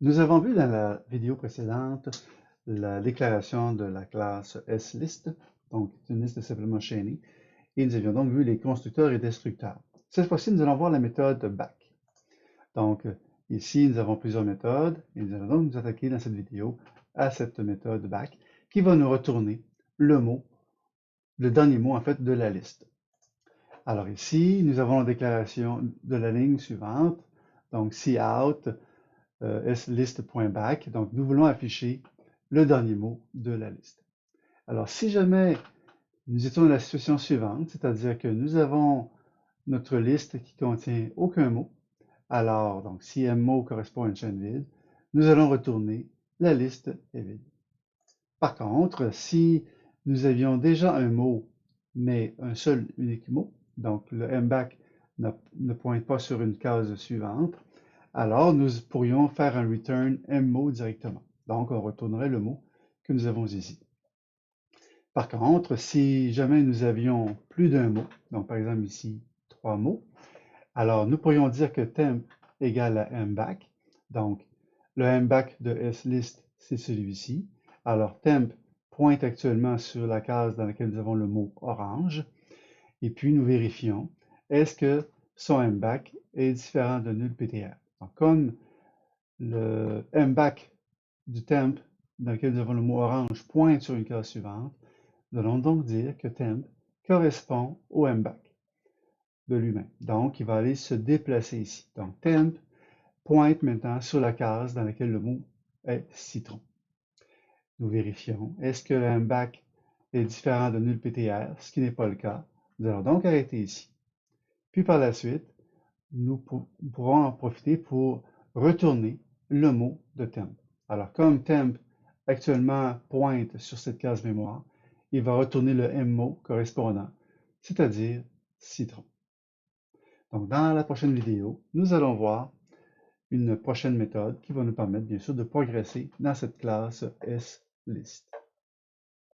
Nous avons vu dans la vidéo précédente la déclaration de la classe slist, donc une liste simplement chaînée, et nous avions donc vu les constructeurs et destructeurs. Cette fois-ci, nous allons voir la méthode back. Donc ici, nous avons plusieurs méthodes, et nous allons donc nous attaquer dans cette vidéo à cette méthode back qui va nous retourner le mot, le dernier mot en fait de la liste. Alors ici, nous avons la déclaration de la ligne suivante, donc cout slist.back. Donc, nous voulons afficher le dernier mot de la liste. Alors, si jamais nous étions dans la situation suivante, c'est-à-dire que nous avons notre liste qui contient aucun mot, alors, donc, si un mot correspond à une chaîne vide, nous allons retourner la liste est vide. Par contre, si nous avions déjà un mot, mais un seul unique mot, donc le mback ne pointe pas sur une case suivante, alors nous pourrions faire un return mot directement. Donc, on retournerait le mot que nous avons ici. Par contre, si jamais nous avions plus d'un mot, donc par exemple ici, 3 mots, alors nous pourrions dire que temp égale à mback. Donc, le mback de slist, c'est celui-ci. Alors, temp pointe actuellement sur la case dans laquelle nous avons le mot orange. Et puis, nous vérifions, est-ce que son mback est différent de nul PTR? Donc, comme le mback du temp dans lequel nous avons le mot orange pointe sur une case suivante, nous allons donc dire que temp correspond au mback de lui-même. Donc, il va aller se déplacer ici. Donc, temp pointe maintenant sur la case dans laquelle le mot est citron. Nous vérifions, est-ce que le mback est différent de nul PTR, ce qui n'est pas le cas. Nous allons donc arrêter ici. Puis par la suite, nous pourrons en profiter pour retourner le mot de temp. Alors, comme temp actuellement pointe sur cette case mémoire, il va retourner le mot correspondant, c'est-à-dire citron. Donc, dans la prochaine vidéo, nous allons voir une prochaine méthode qui va nous permettre, bien sûr, de progresser dans cette classe slist.